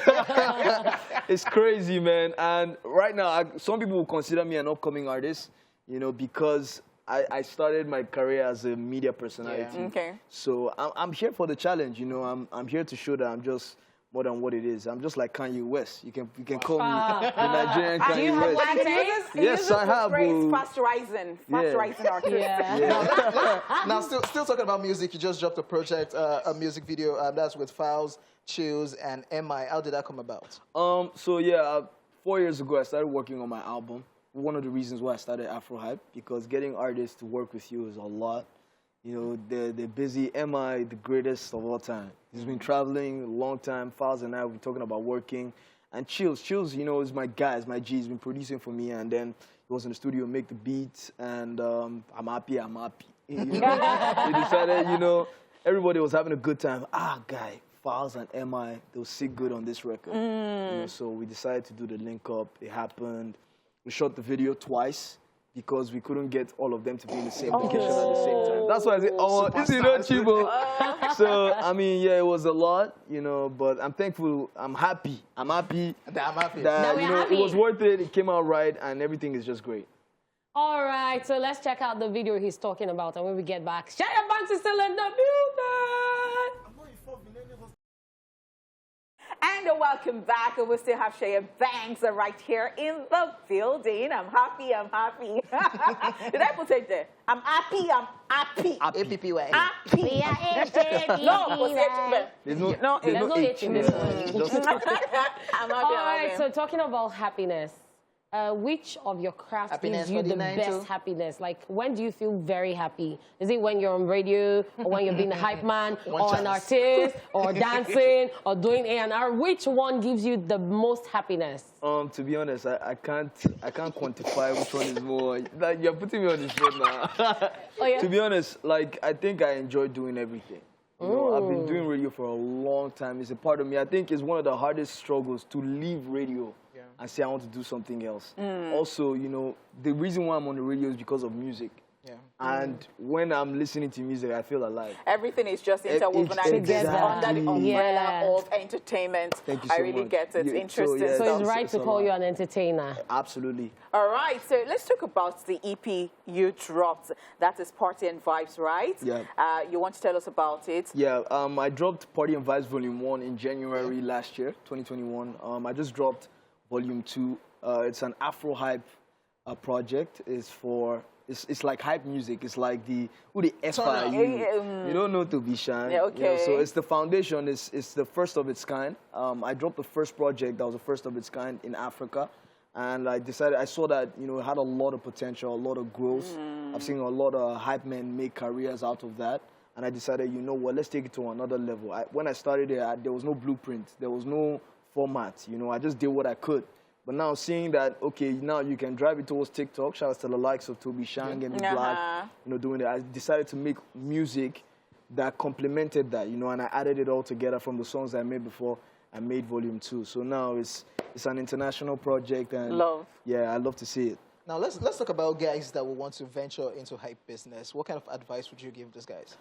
It's crazy, man. And right now, some people will consider me an upcoming artist, you know, because I started my career as a media personality. Yeah. Okay. So I'm here for the challenge, you know. I'm here to show that I'm just more than what it is. I'm just like Kanye West. You can call me the Nigerian Do you Kanye have West. one Yes, Yes, I have. Fast rising artist. Yeah. Now, still talking about music, you just dropped a project, a music video that's with Fowls, Chills, and MI. How did that come about? So yeah, 4 years ago, I started working on my album. One of the reasons why I started Afro Hype, because getting artists to work with you is a lot. You know, they're busy. MI, the greatest of all time. He's been traveling a long time. Fowls and I have been talking about working. And Chills, you know, is my guy, is my G. He's been producing for me. And then he was in the studio, make the beats. And I'm happy. You know? He decided, you know, everybody was having a good time. Guy, Fowls and MI, they'll sit good on this record. You know, so we decided to do the link up. It happened. We shot the video twice because we couldn't get all of them to be in the same location at the same time. That's why I say, this is not chibo. So, I mean, yeah, it was a lot, you know, but I'm thankful. I'm happy. That You know, it was worth it. It came out right, and everything is just great. All right, so let's check out the video he's talking about, and when we get back, Shia Banks is still in the building. And welcome back. And we still have Shia Banks right here in the building. I'm happy. Did I put it there? I'm happy. APPY. Happy. There's No, no H in this one. I'm happy. All right, so talking about happiness, which of your crafts Happiness gives you for the the nine best too? happiness? Like, when do you feel very happy? Is it when you're on radio, or when you're being a hype man, or an artist, or dancing, or doing A&R? Which one gives you the most happiness? To be honest, I can't quantify which one is more. Like, you're putting me on the spot now. Oh, yeah? To be honest, like, I think I enjoy doing everything. You know, I've been doing radio for a long time. It's a part of me. I think it's one of the hardest struggles to leave radio and say I want to do something else. Also, you know, the reason why I'm on the radio is because of music. Yeah. And when I'm listening to music, I feel alive. Everything is just interwoven and it's under the umbrella of entertainment. Thank you so I really much. get it. Interesting. So it's right to call you an entertainer. Absolutely. All right, so let's talk about the EP you dropped. That is Party and Vibes, right? Yeah. You want to tell us about it? Yeah, I dropped Party and Vibes Volume 1 in January last year, 2021. I just dropped Volume 2. It's an Afro Hype project. It's like hype music. It's like the F are you? You don't know to be shy. Yeah, okay. You know, so it's the foundation. It's the first of its kind. I dropped the first project that was the first of its kind in Africa. And I saw that, you know, it had a lot of potential, a lot of growth. I've seen a lot of hype men make careers out of that. And I decided, you know what, let's take it to another level. When I started there was no blueprint. There was no format. You know, I just did what I could. But now seeing that, okay, now you can drive it towards TikTok, shout out to the likes of Toby Shang and Black, you know, doing that. I decided to make music that complemented that, you know, and I added it all together from the songs I made before. I made Volume 2. So now it's an international project, and yeah, I love to see it. Now let's talk about guys that will want to venture into hype business. What kind of advice would you give these guys?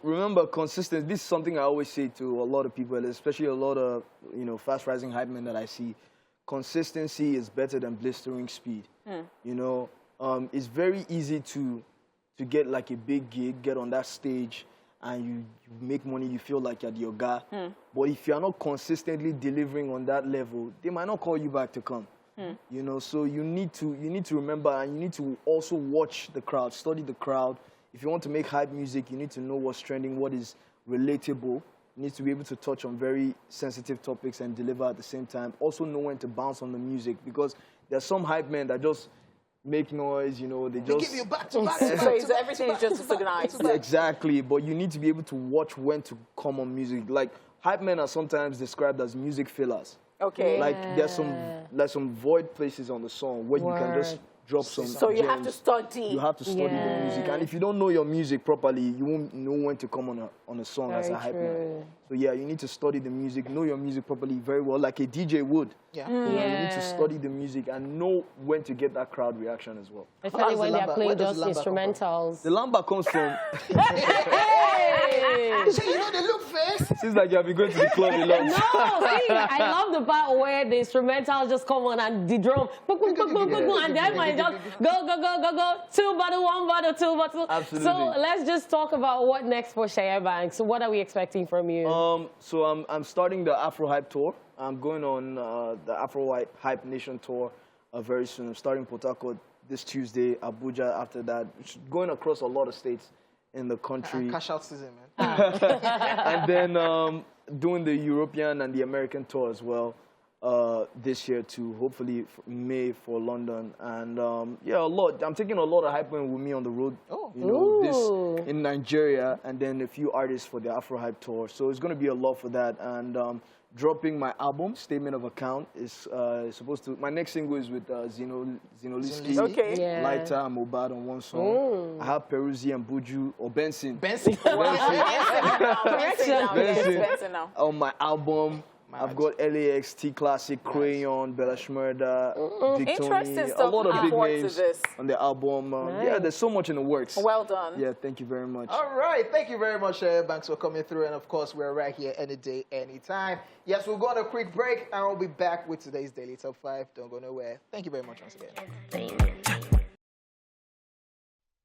Remember, consistency. This is something I always say to a lot of people, especially a lot of, you know, fast rising hype men that I see. Consistency is better than blistering speed. You know, it's very easy to get like a big gig, get on that stage, and you make money, you feel like you're the yoga. But if you're not consistently delivering on that level, they might not call you back to come. You know, so you need to remember, and you need to also watch the crowd, study the crowd. If you want to make hype music, you need to know what's trending, what is relatable. You need to be able to touch on very sensitive topics and deliver at the same time. Also know when to bounce on the music, because there's some hype men that just make noise, you know, they just give you back to back. So everything is just organized. Exactly, but you need to be able to watch when to come on music. Like, hype men are sometimes described as music fillers. Okay. Like there's some void places on the song where you can just drop some. So you have to gems. study. You have to study the music, and if you don't know your music properly, you won't know when to come on a song as a hype man. So yeah, you need to study the music, know your music properly very well, like a DJ would. Yeah. You need to study the music and know when to get that crowd reaction as well. Especially when they're playing just instrumentals. The lamba comes from. So you know the look face? Seems like you have been going to the club a lot. No, see, I love the part where the instrumentals just come on and the drum, boom, boom, boom, boom, boom, boom, and then I just go, 2 bottle, 1 bottle, 2 bottle. Absolutely. So let's just talk about what next for Shea Banks. So what are we expecting from you? So I'm starting the Afro Hype tour. I'm going on the Afro Hype Nation tour very soon. I'm starting Port Harcourt this Tuesday, Abuja after that. Going across a lot of states in the country. Cash out season, man. And then doing the European and the American tour as well this year too. Hopefully May for London. And yeah, a lot. I'm taking a lot of hype men with me on the road. Oh. You know, this in Nigeria, and then a few artists for the Afro Hype tour. So it's going to be a lot for that. And dropping my album, Statement of Account, is supposed to. My next single is with Zinoliski, Okay. Lighter, and Mobad on one song. I have Peruzzi and Buju or Benson. Benson. Benson now. On my album, I've got LAXT Classic, Crayon, Bella Shmurda, Interesting Victoni, a stuff. lot of Looking big forward to names this. on the album. Yeah, there's so much in the works. Well done. Yeah, thank you very much. All right. Thank you very much, Banks, for coming through. And, of course, we're right here any day, anytime. Yes, we'll go on a quick break, and we'll be back with today's Daily Top 5. Don't go nowhere. Thank you very much once again.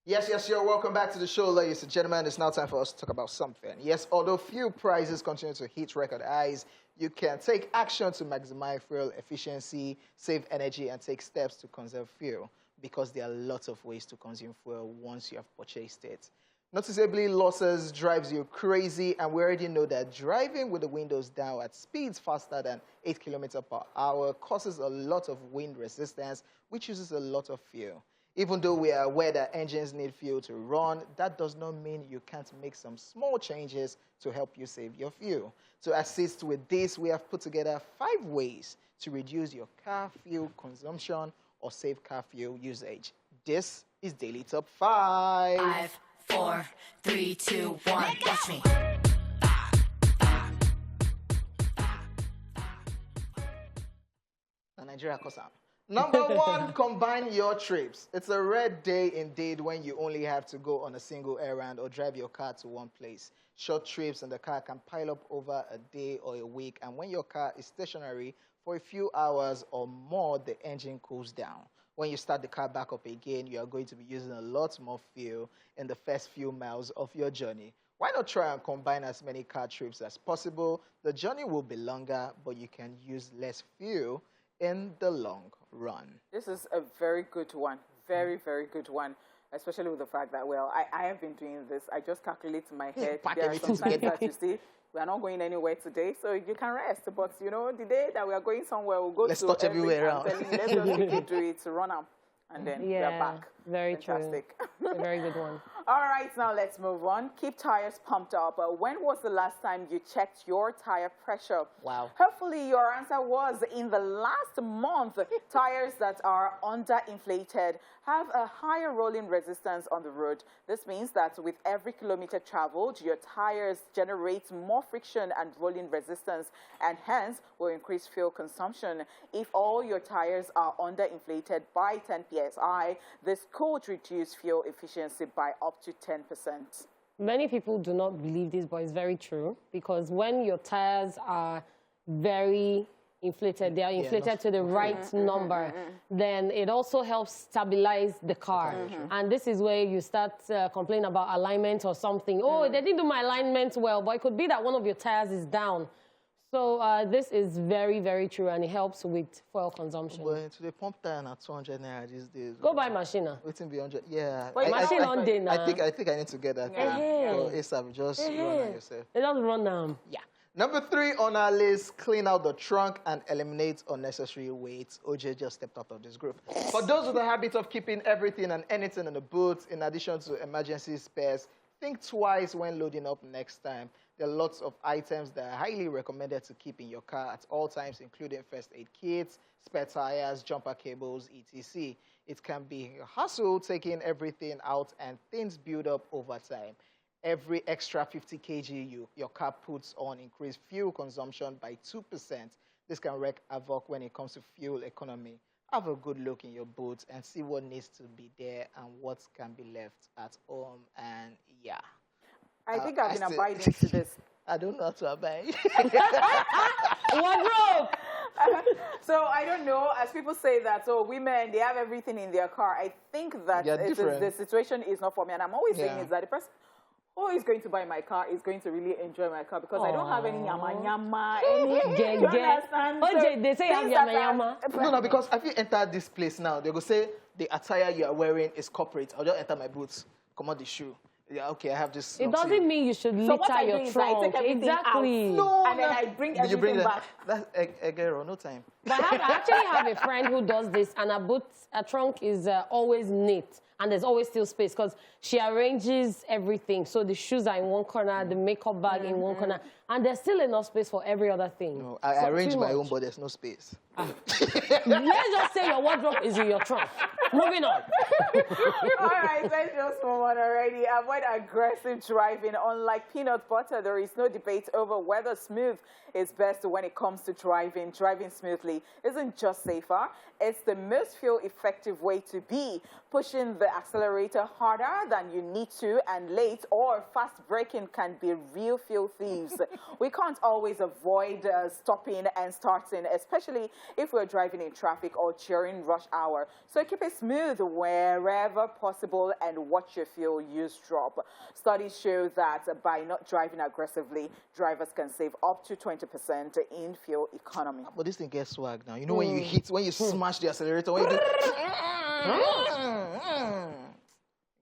Yes, you're welcome back to the show, ladies and gentlemen. It's now time for us to talk about something. Yes, although fuel prices continue to hit record highs, you can take action to maximize fuel efficiency, save energy, and take steps to conserve fuel, because there are lots of ways to consume fuel once you have purchased it. Noticeably, losses drives you crazy, and we already know that driving with the windows down at speeds faster than 8 km per hour causes a lot of wind resistance, which uses a lot of fuel. Even though we are aware that engines need fuel to run, that does not mean you can't make some small changes to help you save your fuel. To assist with this, we have put together 5 ways to reduce your car fuel consumption or save car fuel usage. This is Daily Top 5. 5, 4, 3, 2, 1. Watch me. Nigeria Kosam. Number 1, combine your trips. It's a rare day indeed when you only have to go on a single errand or drive your car to one place. Short trips in the car can pile up over a day or a week, and when your car is stationary for a few hours or more, the engine cools down. When you start the car back up again, you are going to be using a lot more fuel in the first few miles of your journey. Why not try and combine as many car trips as possible? The journey will be longer, but you can use less fuel in the long run. This is a very good one. Very, very good one. Especially with the fact that, well, I have been doing this. I just calculate in my head. pack There are everything some times together. that you see, we are not going anywhere today, so you can rest. But, you know, the day that we are going somewhere, we'll go Let's to touch everywhere I'm around. telling you, let's just quickly do it, run up, and then we are back. Very Fantastic. true. A very good one. All right, now let's move on. Keep tires pumped up. When was the last time you checked your tire pressure? Wow. Hopefully your answer was in the last month. Tires that are underinflated have a higher rolling resistance on the road. This means that with every kilometer traveled, your tires generate more friction and rolling resistance, and hence will increase fuel consumption. If all your tires are underinflated by 10 psi, this could reduce fuel efficiency by up to 10%. Many people do not believe this, but it's very true, because when your tires are very inflated, they are inflated to the right number, then it also helps stabilize the car. And this is where you start complaining about alignment or something. Oh, they didn't do my alignment well, but it could be that one of your tires is down. So this is very, very true, and it helps with fuel consumption. Well, to the pump tire at 200 naira these days. Go buy machine now. Waiting beyond, yeah. Wait, machine on day now. I think I need to get that. Yeah. So ASAP, just run on yourself. It doesn't run down. Yeah. Number 3 on our list, clean out the trunk and eliminate unnecessary weight. OJ just stepped out of this group. For those with the habit of keeping everything and anything in the boot, in addition to emergency spares, think twice when loading up next time. There are lots of items that are highly recommended to keep in your car at all times, including first aid kits, spare tires, jumper cables, etc. It can be a hassle taking everything out, and things build up over time. Every extra 50 kg your car puts on increase fuel consumption by 2%. This can wreak havoc when it comes to fuel economy. Have a good look in your boot and see what needs to be there and what can be left at home. And yeah. I think I've been abiding to this. I don't know how to abide. Wardrobe! So I don't know, as people say that, so women, they have everything in their car. I think that the situation is not for me. And I'm always saying is that the person who is going to buy my car is going to really enjoy my car, because I don't have any yama, any Gang. So they say you have yama. No, because if you enter this place now, they go say the attire you are wearing is corporate. I'll just enter my boots, come out the shoe. Yeah, okay, I have this. It doesn't mean you should litter your trunk. Exactly. No, and then I bring everything back. That's a girl, no time. But I actually have a friend who does this, and her trunk is always neat, and there's always still space because she arranges everything. So the shoes are in one corner, the makeup bag in one corner, and there's still enough space for every other thing. No, I arrange my own, but there's no space. Let's just say your wardrobe is in your trunk. Moving on. All right, let's just move on already. Avoid aggressive driving. Unlike peanut butter, there is no debate over whether smooth is best when it comes to driving. Driving smoothly isn't just safer, it's the most fuel-effective way to be. Pushing the accelerator harder than you need to and late or fast braking can be real fuel thieves. We can't always avoid stopping and starting, especially if we're driving in traffic or during rush hour. So keep it smooth wherever possible and watch your fuel use drop. Studies show that by not driving aggressively, drivers can save up to 20% in fuel economy. But this thing gets swag now. You know when you smash the accelerator, when you do...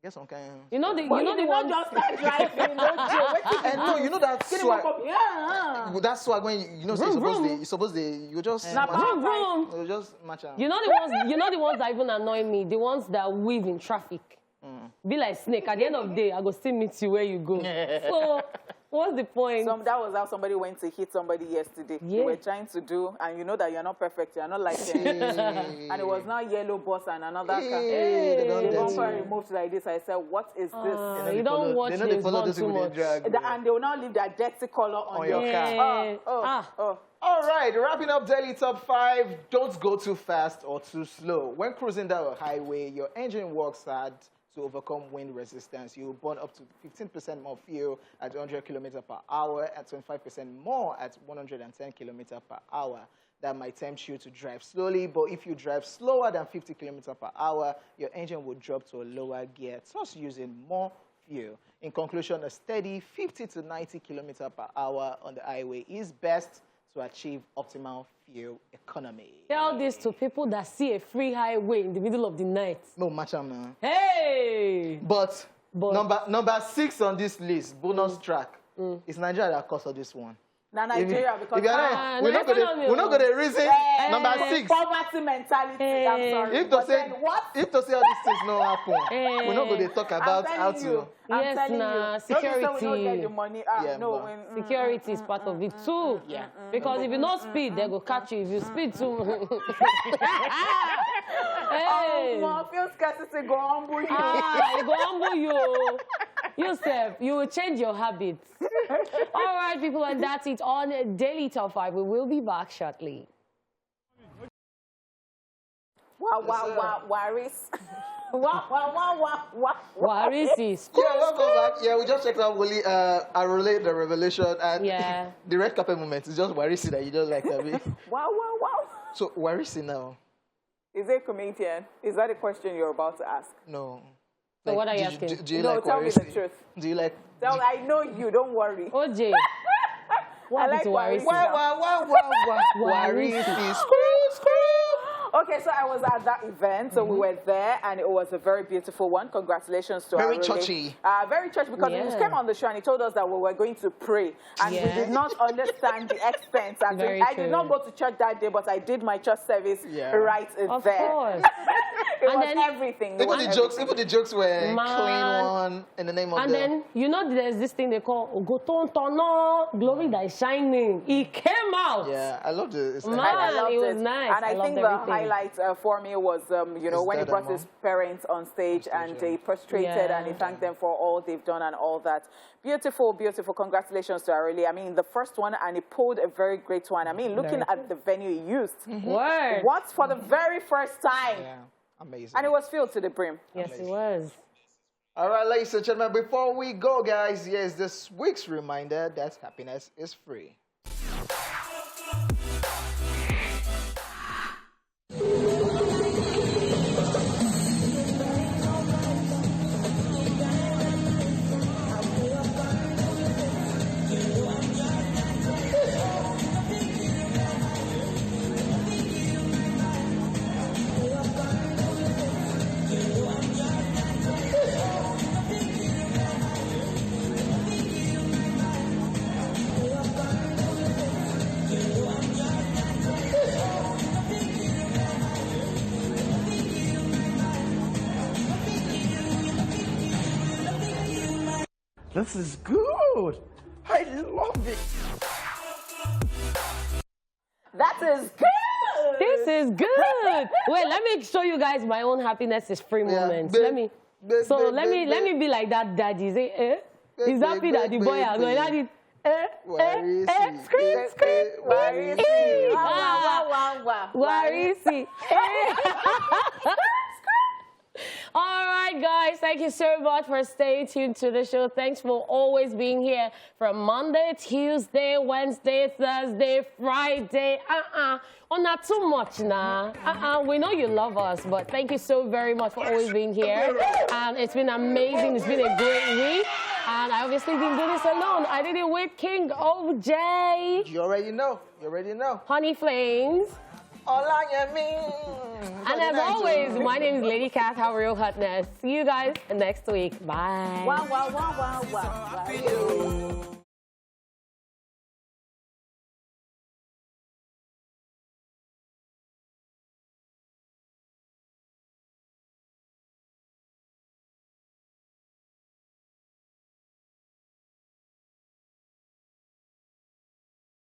Get some kind. You know the one just start driving. No, you know that swag. That swag when you suppose you just you just match out. You know the ones that even annoy me, the ones that weave in traffic. Be like snake. At the end of the day, I go still meet you where you go. So what's the point? That was how somebody went to hit somebody yesterday. Yeah. They were trying to do, and you know that you're not perfect, you're not like and it was now yellow bus and another car. The bumper removed like this. I said, what is this? You don't watch this one too much. And they will now leave their dirty color on your car. All right, wrapping up Daily Top 5. Don't go too fast or too slow. When cruising down a highway, your engine works hard to overcome wind resistance. You will burn up to 15% more fuel at 100 km per hour and 25% more at 110 km per hour. That might tempt you to drive slowly, but if you drive slower than 50 km per hour, your engine will drop to a lower gear, thus using more fuel. In conclusion, a steady 50 to 90 km per hour on the highway is best to achieve optimal fuel economy. Tell this to people that see a free highway in the middle of the night. No, match them now. Hey! But number 6 on this list, bonus track, is Nigeria that caused this one. Now Nigeria, because we're not going to reason number 6. Poverty mentality. I'm sorry. If to say all these things no happen, we're not going to talk about how to. Yes, security. We don't get the money. Security is part of it too. Because if you don't speed, they go catch you. If you speed too. Fuel scarcity go humble you. It go humble you. Yourself, you will change your habits. All right, people, and that's it on Daily Top 5. We will be back shortly. Waris. Waris is. Yeah, welcome back. Yeah, we just checked out Willie, Arole, the revelation, and the red carpet moment is just Warisi that you just like that. Wow. So, Warisi now. Is it a comedian? Is that a question you're about to ask? No. So what are you asking? Do you like tell Warisi? me the truth. Do you like... I know you, don't worry. OJ. What happened to Warisi? Warisi. Screw. Okay, so I was at that event, so we were there, and it was a very beautiful one. Congratulations to Very our churchy. very churchy, because he came on the show and he told us that we were going to pray, and we did not understand the extent. I did not go to church that day, but I did my church service right there. Of course. It was everything. Even the jokes were clean one in the name of And then, you know, there's this thing they call Ogoton Tono, glory that is shining. He came out. Yeah, I loved it. Man, I loved it was nice. And I think the highlight for me was, you know, when he brought his parents on stage and they prostrated and he thanked them for all they've done and all that. Beautiful, beautiful. Congratulations to Areli. I mean, the first one, and he pulled a very great one. I mean, looking at the venue he used. Word. Once for the very first time. Yeah, amazing. And it was filled to the brim. Yes, it was. All right, ladies and gentlemen, before we go, guys, here's this week's reminder that happiness is free. This is good. I love it. That is good. This is good. Wait, let me show you guys my own happiness is free moments. Let me be like that daddy. Say, eh? Is that me that the boy are going? That is, scream. Where is he? All right, guys, thank you so much for staying tuned to the show. Thanks for always being here from Monday, Tuesday, Wednesday, Thursday, Friday. Oh, not too much now. We know you love us, but thank you so very much for always being here. And it's been amazing. It's been a great week. And I obviously didn't do this alone. I did it with King OJ. You already know. You already know. Honey Flames. And as always, my name is Lady Kath, how real hotness. See you guys next week. Bye. Wow.